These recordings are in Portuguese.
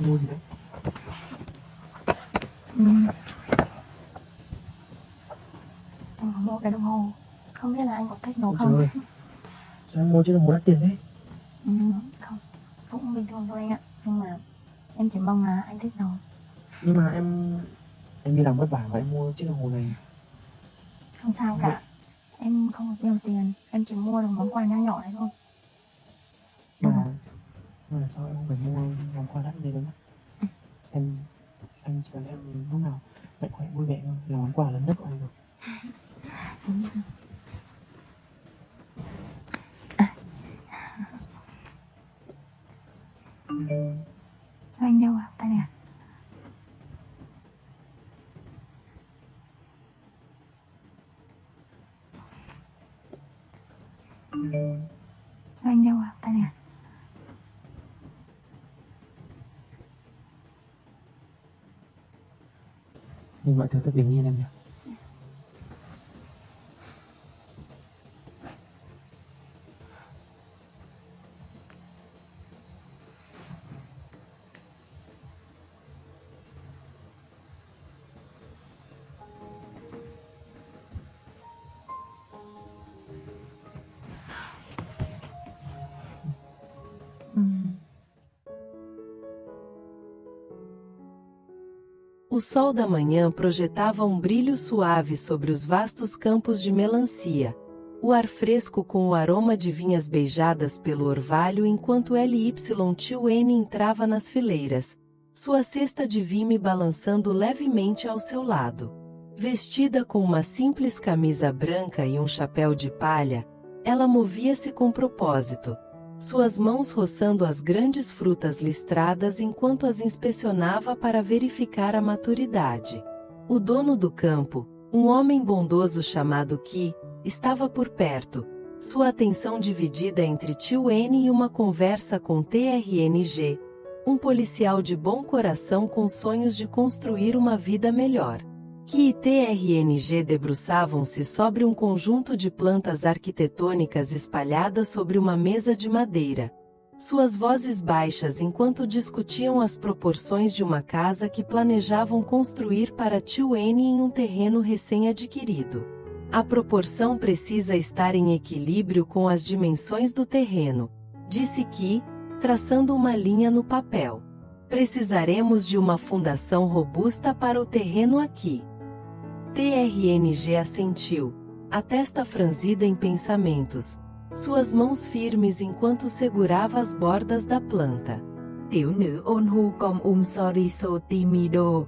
mua gì đấy? Anh mua cái đồng hồ. Không biết là anh có thích nó Ôi không? trời ơi, sao em mua chiếc đồng hồ đắt tiền thế? Không, cũng bình thường thôi anh ạ. Nhưng mà em chỉ mong là anh thích nó. Nhưng mà em đi làm vất vả và em mua chiếc đồng hồ này. Không sao cả. Em không có nhiều tiền. Em chỉ mua được món quà nho nhỏ này thôi. Mà sao em không phải mua món quà đắt như thế đâu nhá? Anh chỉ cần em lúc nào mạnh khỏe vui vẻ thôi là món quà lớn nhất của anh rồi. Cho anh đeo vào tay này à? Cho anh đeo vào tay này à? Nhưng mọi thứ thật bình yên em nhỉ? O sol da manhã projetava um brilho suave sobre os vastos campos de melancia. O ar fresco com o aroma de vinhas beijadas pelo orvalho enquanto LY2N entrava nas fileiras, sua cesta de vime balançando levemente ao seu lado. Vestida com uma simples camisa branca e um chapéu de palha, ela movia-se com propósito, suas mãos roçando as grandes frutas listradas enquanto as inspecionava para verificar a maturidade. O dono do campo, um homem bondoso chamado Ki, estava por perto, sua atenção dividida entre Tio N e uma conversa com TRNG, um policial de bom coração com sonhos de construir uma vida melhor. Ki e TRNG debruçavam-se sobre um conjunto de plantas arquitetônicas espalhadas sobre uma mesa de madeira. Suas vozes baixas enquanto discutiam as proporções de uma casa que planejavam construir para Tio N em um terreno recém-adquirido. A proporção precisa estar em equilíbrio com as dimensões do terreno, disse Ki, traçando uma linha no papel. Precisaremos de uma fundação robusta para o terreno aqui. TRNG assentiu, a testa franzida em pensamentos, suas mãos firmes enquanto segurava as bordas da planta. Tiểu nữ ôn hu com sorriso timido.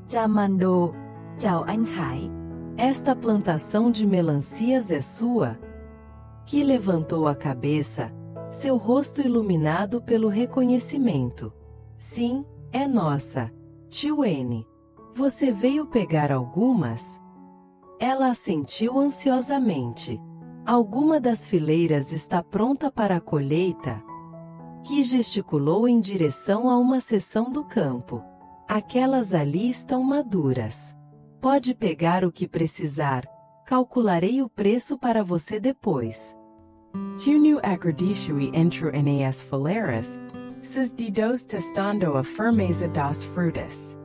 Chamando. Chào anh Khải. Esta plantação de melancias é sua? Ki levantou a cabeça, seu rosto iluminado pelo reconhecimento. Sim, é nossa, Tio N. Você veio pegar algumas? Ela assentiu ansiosamente. Alguma das fileiras está pronta para a colheita? Ki gesticulou em direção a uma seção do campo. Aquelas ali estão maduras. Pode pegar o que precisar. Calcularei o preço para você depois. Tu nu acreditui entro nas fileiras, sus dedos testando a firmeza das frutas.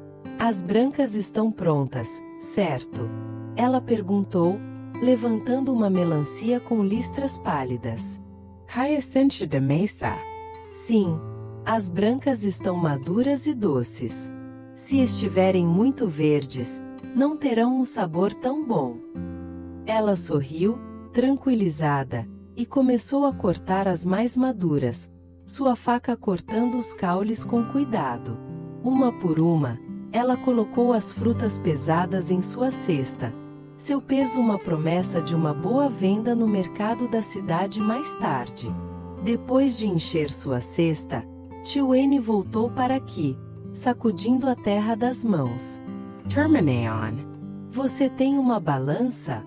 As brancas estão prontas, certo? Ela perguntou, levantando uma melancia com listras pálidas. Hyacinth da mesa. Sim, as brancas estão maduras e doces. Se estiverem muito verdes, não terão um sabor tão bom. Ela sorriu, tranquilizada, e começou a cortar as mais maduras, sua faca cortando os caules com cuidado. Uma por uma, ela colocou as frutas pesadas em sua cesta, seu peso uma promessa de uma boa venda no mercado da cidade mais tarde. Depois de encher sua cesta, Tio N voltou para aqui, sacudindo a terra das mãos. Termineon. Você tem uma balança?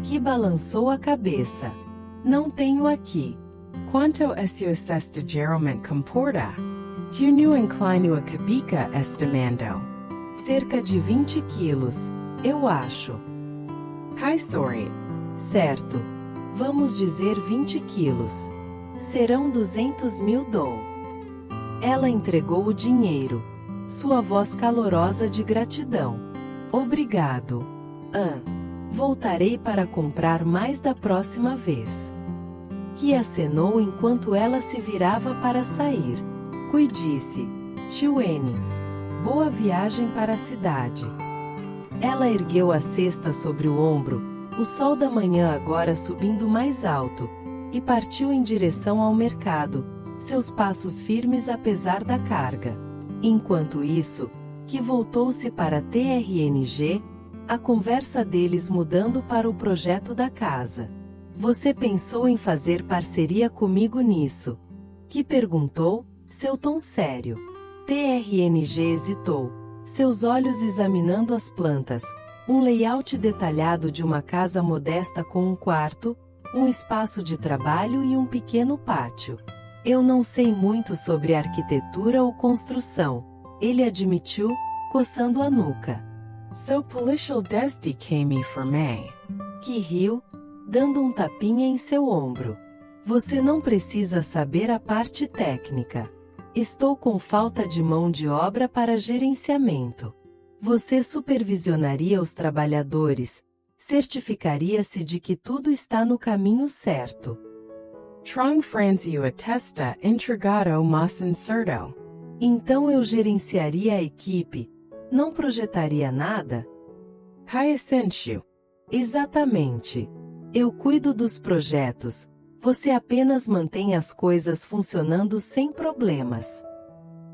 Ki balançou a cabeça. Não tenho aqui. Quanto é sua cesta geralmente comporta? Tu nu inclino a cabica estimando. Cerca de 20 quilos, eu acho. Kaisori. Certo. Vamos dizer 20 quilos. Serão 200 mil dom. Ela entregou o dinheiro. Sua voz calorosa de gratidão. Obrigado. Voltarei para comprar mais da próxima vez. Que acenou enquanto ela se virava para sair. Kui disse: Tio N. Boa viagem para a cidade. Ela ergueu a cesta sobre o ombro, o sol da manhã agora subindo mais alto, e partiu em direção ao mercado, seus passos firmes apesar da carga. Enquanto isso, Ki voltou-se para TRNG, a conversa deles mudando para o projeto da casa. Você pensou em fazer parceria comigo nisso? Ki perguntou, seu tom sério. TRNG hesitou, seus olhos examinando as plantas, um layout detalhado de uma casa modesta com um quarto, um espaço de trabalho e um pequeno pátio. Eu não sei muito sobre arquitetura ou construção, ele admitiu, coçando a nuca. So policial desde que me formei. Ki riu, dando um tapinha em seu ombro. Você não precisa saber a parte técnica. Estou com falta de mão de obra para gerenciamento. Você supervisionaria os trabalhadores, certificaria-se de que tudo está no caminho certo. Trong franzio a testa entregado mas incerto. Então eu gerenciaria a equipe, não projetaria nada? Kai essêncio. Exatamente. Eu cuido dos projetos. Você apenas mantém as coisas funcionando sem problemas.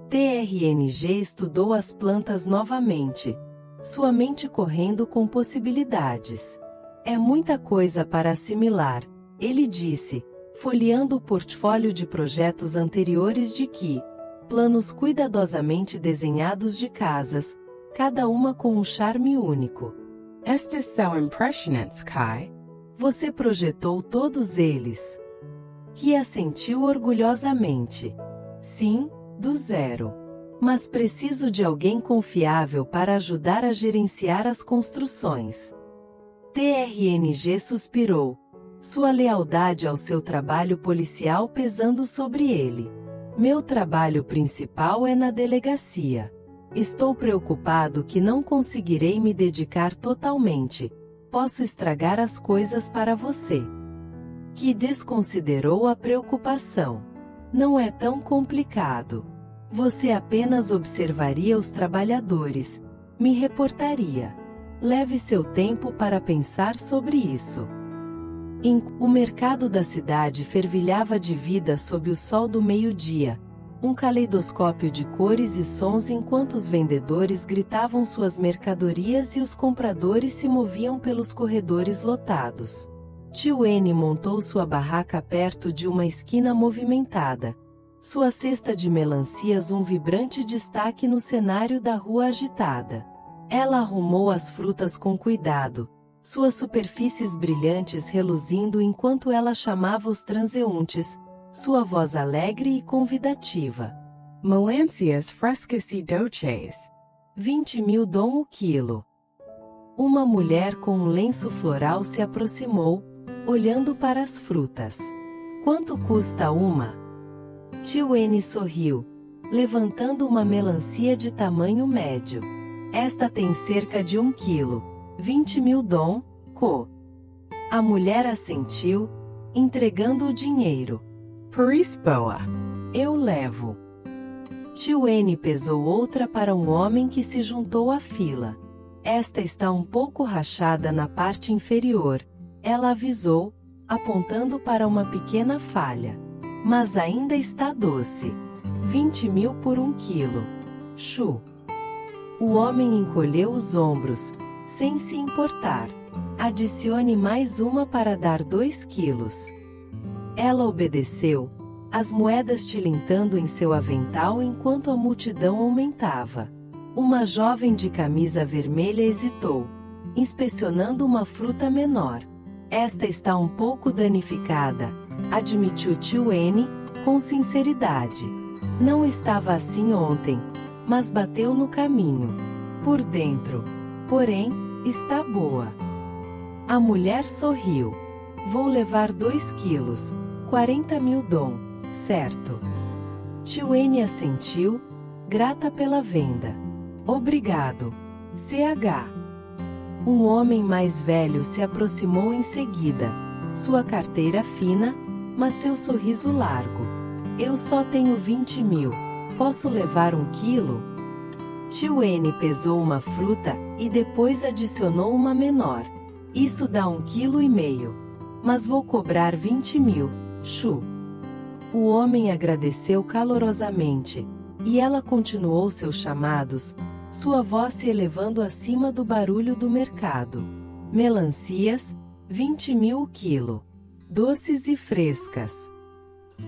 TRNG estudou as plantas novamente, sua mente correndo com possibilidades. É muita coisa para assimilar, ele disse, folheando o portfólio de projetos anteriores de Ki, planos cuidadosamente desenhados de casas, cada uma com um charme único. Estes são impressionantes, Kai. Você projetou todos eles. Ki assentiu orgulhosamente. Sim, do zero. Mas preciso de alguém confiável para ajudar a gerenciar as construções. TRNG suspirou. Sua lealdade ao seu trabalho policial pesando sobre ele. Meu trabalho principal é na delegacia. Estou preocupado que não conseguirei me dedicar totalmente. Posso estragar as coisas para você. Ki desconsiderou a preocupação. Não é tão complicado. Você apenas observaria os trabalhadores, me reportaria. Leve seu tempo para pensar sobre isso. O mercado da cidade fervilhava de vida sob o sol do meio-dia, um caleidoscópio de cores e sons enquanto os vendedores gritavam suas mercadorias e os compradores se moviam pelos corredores lotados. Tio N montou sua barraca perto de uma esquina movimentada. Sua cesta de melancias um vibrante destaque no cenário da rua agitada. Ela arrumou as frutas com cuidado, suas superfícies brilhantes reluzindo enquanto ela chamava os transeuntes, sua voz alegre e convidativa. Melancias frescas e doces. 20.000 dom o quilo. Uma mulher com um lenço floral se aproximou, olhando para as frutas. Quanto custa uma? Tio N sorriu, levantando uma melancia de tamanho médio. Esta tem cerca de 1 quilo. 20.000 dom, co. A mulher assentiu, entregando o dinheiro. Por isso boa. Eu levo. Tio N pesou outra para um homem que se juntou à fila. Esta está um pouco rachada na parte inferior, ela avisou, apontando para uma pequena falha. Mas ainda está doce. 20.000 por 1 quilo. Chu. O homem encolheu os ombros, sem se importar. Adicione mais uma para dar 2 quilos. Ela obedeceu, as moedas tilintando em seu avental enquanto a multidão aumentava. Uma jovem de camisa vermelha hesitou, inspecionando uma fruta menor. Esta está um pouco danificada, admitiu tio N, com sinceridade. Não estava assim ontem, mas bateu no caminho. Por dentro, porém, está boa. A mulher sorriu. Vou levar 2 quilos, 40.000 dom, certo? Tio N assentiu, grata pela venda. Obrigado. CH. Um homem mais velho se aproximou em seguida. Sua carteira fina, mas seu sorriso largo. Eu só tenho 20 mil. Posso levar 1 quilo? Tio N pesou uma fruta, e depois adicionou uma menor. Isso dá 1,5 kg. Mas vou cobrar 20 mil, Chu. O homem agradeceu calorosamente, e ela continuou seus chamados, sua voz se elevando acima do barulho do mercado. Melancias, 20 mil o quilo. Doces e frescas.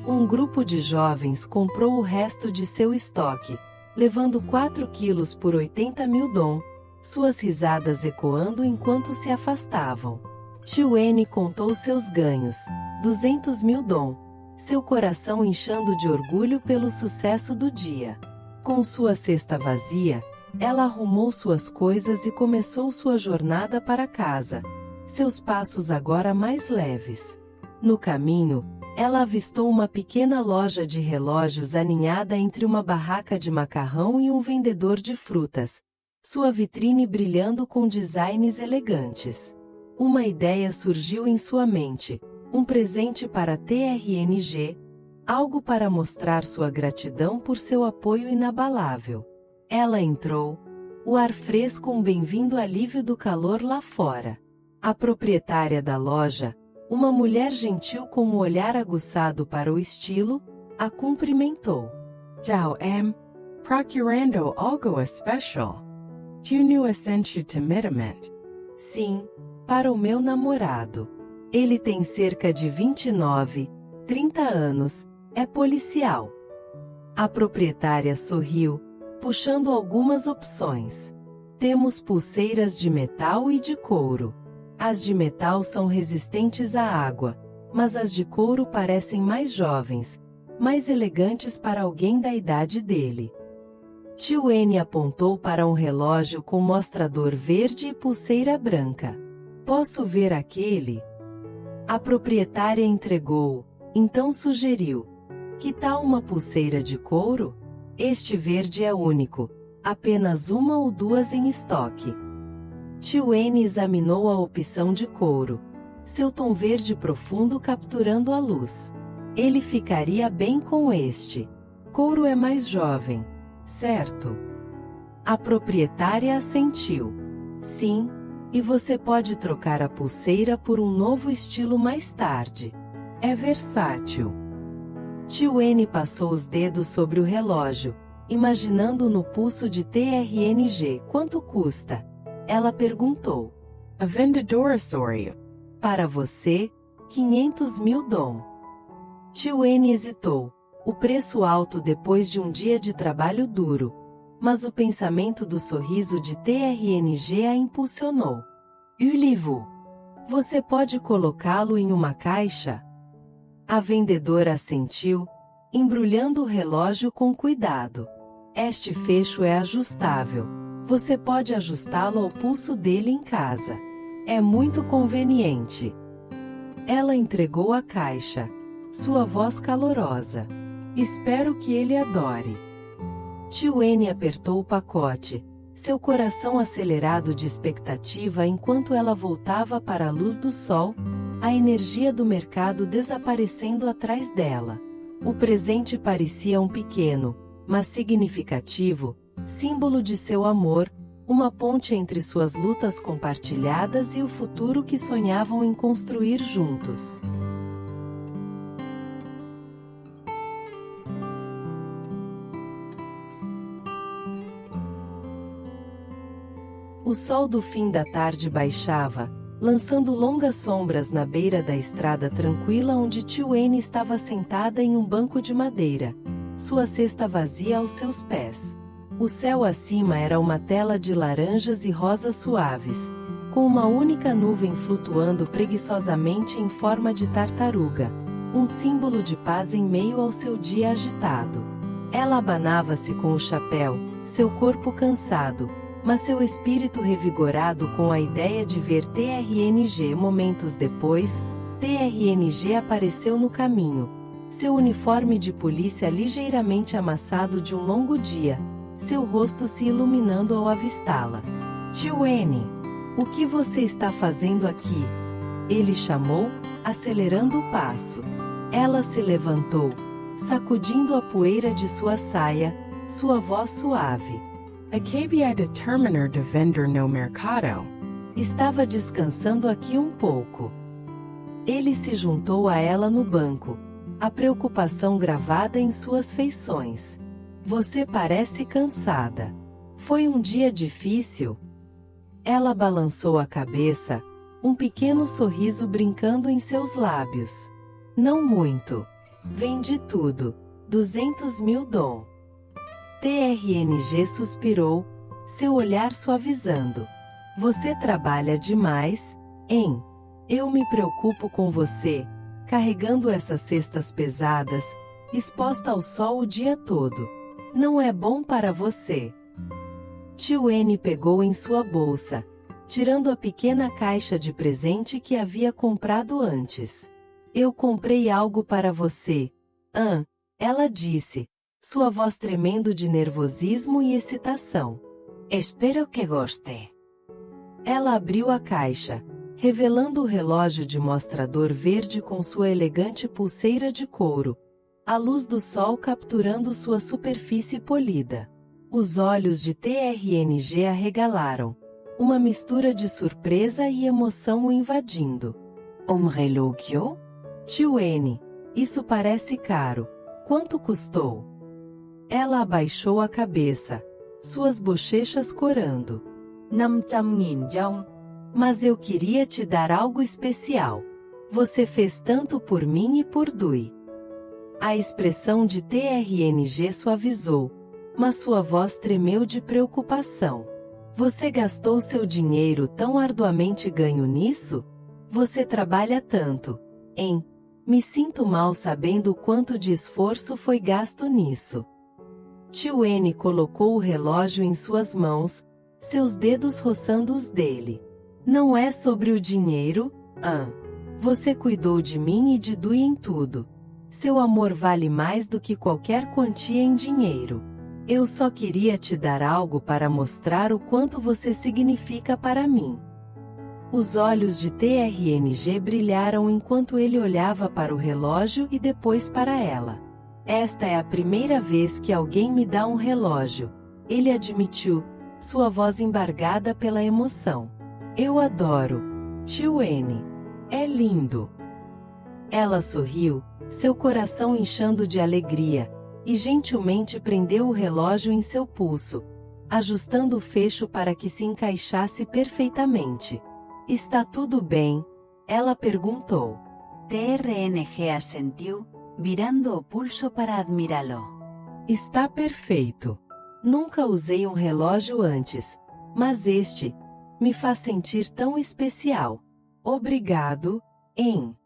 Um grupo de jovens comprou o resto de seu estoque, levando 4 quilos por 80 mil dom, suas risadas ecoando enquanto se afastavam. Tio N contou seus ganhos, 200 mil dom, seu coração inchando de orgulho pelo sucesso do dia. Com sua cesta vazia, ela arrumou suas coisas e começou sua jornada para casa, seus passos agora mais leves. No caminho, ela avistou uma pequena loja de relógios aninhada entre uma barraca de macarrão e um vendedor de frutas, sua vitrine brilhando com designs elegantes. Uma ideia surgiu em sua mente, um presente para TRNG, algo para mostrar sua gratidão por seu apoio inabalável. Ela entrou, o ar fresco um bem-vindo alívio do calor lá fora. A proprietária da loja, uma mulher gentil com um olhar aguçado para o estilo, a cumprimentou. Tao M. Procurando algo especial. Tunu Ascension Timidamente. Sim, para o meu namorado. Ele tem cerca de 29, 30 anos, é policial. A proprietária sorriu, puxando algumas opções. Temos pulseiras de metal e de couro. As de metal são resistentes à água, mas as de couro parecem mais jovens, mais elegantes para alguém da idade dele. Tio N apontou para um relógio com mostrador verde e pulseira branca. Posso ver aquele? A proprietária entregou, então sugeriu. Que tal uma pulseira de couro? Este verde é único, apenas 1 ou 2 em estoque. Tio N examinou a opção de couro, seu tom verde profundo capturando a luz. Ele ficaria bem com este. Couro é mais jovem, certo? A proprietária assentiu. Sim, e você pode trocar a pulseira por um novo estilo mais tarde. É versátil. Tio N passou os dedos sobre o relógio, imaginando no pulso de TRNG. Quanto custa? Ela perguntou. A vendedora sorriu. Para você, 500 mil dom. Tio N hesitou, o preço alto depois de um dia de trabalho duro, mas o pensamento do sorriso de TRNG a impulsionou. Ulivu. Você pode colocá-lo em uma caixa? A vendedora assentiu, embrulhando o relógio com cuidado. Este fecho é ajustável. Você pode ajustá-lo ao pulso dele em casa. É muito conveniente. Ela entregou a caixa, sua voz calorosa. Espero que ele adore. Tio N apertou o pacote, seu coração acelerado de expectativa enquanto ela voltava para a luz do sol, a energia do mercado desaparecendo atrás dela. O presente parecia um pequeno, mas significativo, símbolo de seu amor, uma ponte entre suas lutas compartilhadas e o futuro que sonhavam em construir juntos. O sol do fim da tarde baixava, lançando longas sombras na beira da estrada tranquila onde Tio N estava sentada em um banco de madeira, sua cesta vazia aos seus pés. O céu acima era uma tela de laranjas e rosas suaves, com uma única nuvem flutuando preguiçosamente em forma de tartaruga, um símbolo de paz em meio ao seu dia agitado. Ela abanava-se com o chapéu, seu corpo cansado, mas seu espírito revigorado com a ideia de ver TRNG. Momentos depois, TRNG apareceu no caminho, Seu uniforme de polícia ligeiramente amassado de um longo dia, seu rosto se iluminando ao avistá-la. Tio N, o que você está fazendo aqui? Ele chamou, acelerando o passo. Ela se levantou, sacudindo a poeira de sua saia, sua voz suave. Acabei de terminar de vender no mercado. Estava descansando aqui um pouco. Ele se juntou a ela no banco, a preocupação gravada em suas feições. Você parece cansada. Foi um dia difícil? Ela balançou a cabeça, um pequeno sorriso brincando em seus lábios. Não muito. Vendi tudo. 200 mil dom. TRNG suspirou, seu olhar suavizando. Você trabalha demais, hein? Eu me preocupo com você, carregando essas cestas pesadas, exposta ao sol o dia todo. Não é bom para você. Tio N pegou em sua bolsa, tirando a pequena caixa de presente que havia comprado antes. Eu comprei algo para você. Ela disse, sua voz tremendo de nervosismo e excitação. Espero que goste. Ela abriu a caixa, revelando o relógio de mostrador verde com sua elegante pulseira de couro, a luz do sol capturando sua superfície polida. Os olhos de TRNG arregalaram, uma mistura de surpresa e emoção o invadindo. Relógio? Tio N, isso parece caro. Quanto custou? Ela abaixou a cabeça, suas bochechas corando. 500.000 dong. Mas eu queria te dar algo especial. Você fez tanto por mim e por Dui. A expressão de TRNG suavizou, mas sua voz tremeu de preocupação. Você gastou seu dinheiro tão arduamente ganho nisso? Você trabalha tanto, hein? Me sinto mal sabendo o quanto de esforço foi gasto nisso. Tio N colocou o relógio em suas mãos, seus dedos roçando os dele. Não é sobre o dinheiro, Você cuidou de mim e de Dui em tudo. Seu amor vale mais do que qualquer quantia em dinheiro. Eu só queria te dar algo para mostrar o quanto você significa para mim. Os olhos de TRNG brilharam enquanto ele olhava para o relógio e depois para ela. Esta é a primeira vez que alguém me dá um relógio, ele admitiu, sua voz embargada pela emoção. Eu adoro. Tio N. É lindo. Ela sorriu, seu coração inchando de alegria, e gentilmente prendeu o relógio em seu pulso, ajustando o fecho para que se encaixasse perfeitamente. Está tudo bem? Ela perguntou. TRNG assentiu, virando o pulso para admirá-lo. Está perfeito. Nunca usei um relógio antes, mas este me faz sentir tão especial. Obrigado, hein?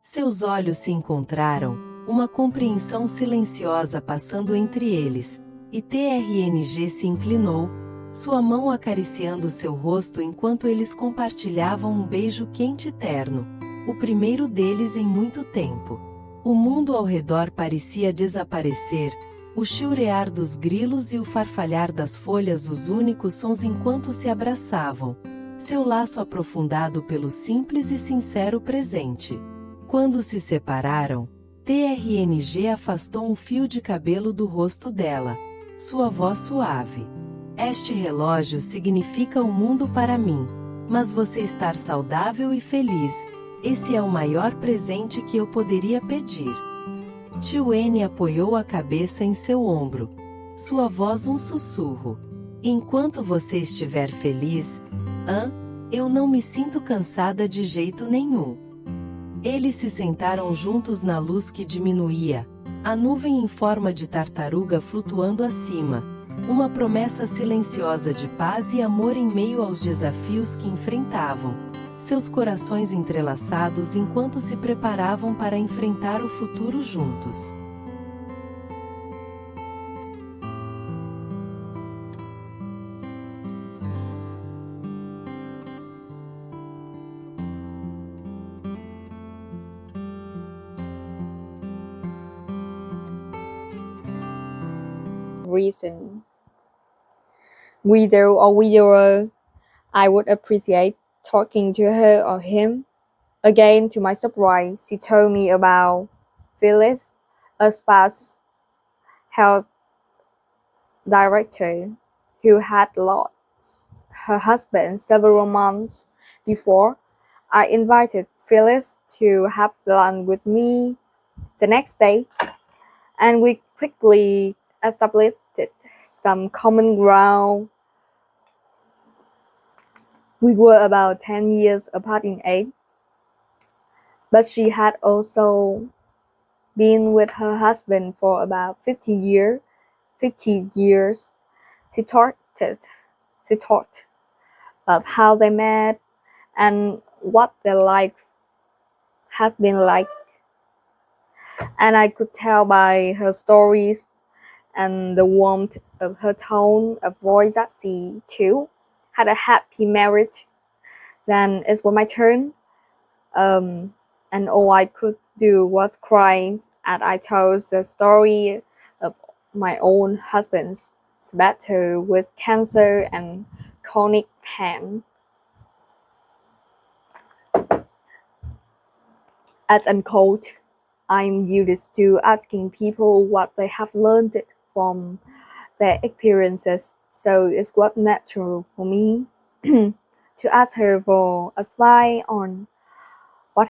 Seus olhos se encontraram, uma compreensão silenciosa passando entre eles, e TRNG se inclinou, sua mão acariciando seu rosto enquanto eles compartilhavam um beijo quente e terno, o primeiro deles em muito tempo. O mundo ao redor parecia desaparecer, o chilrear dos grilos e o farfalhar das folhas os únicos sons enquanto se abraçavam, seu laço aprofundado pelo simples e sincero presente. Quando se separaram, TRNG afastou um fio de cabelo do rosto dela, sua voz suave. Este relógio significa o mundo para mim, mas você estar saudável e feliz, esse é o maior presente que eu poderia pedir. Tio N apoiou a cabeça em seu ombro, sua voz um sussurro. Enquanto você estiver feliz, eu não me sinto cansada de jeito nenhum. Eles se sentaram juntos na luz que diminuía, a nuvem em forma de tartaruga flutuando acima, uma promessa silenciosa de paz e amor em meio aos desafios que enfrentavam, seus corações entrelaçados enquanto se preparavam para enfrentar o futuro juntos. reason. Widow or widower, I would appreciate talking to her or him. Again, to my surprise, she told me about Phyllis, a spouse health director who had lost her husband several months before. I invited Phyllis to have lunch with me the next day, and we quickly established some common ground. We were about 10 years apart in age, but she had also been with her husband for about 50 years. She talked of how they met and what their life had been like. And I could tell by her stories and the warmth of her tone of voice that she, too, had a happy marriage. Then it was my turn, and all I could do was cry as I told the story of my own husband's battle with cancer and chronic pain. As unquote, I'm used to asking people what they have learned from their experiences, so it was natural for me to ask her for advice on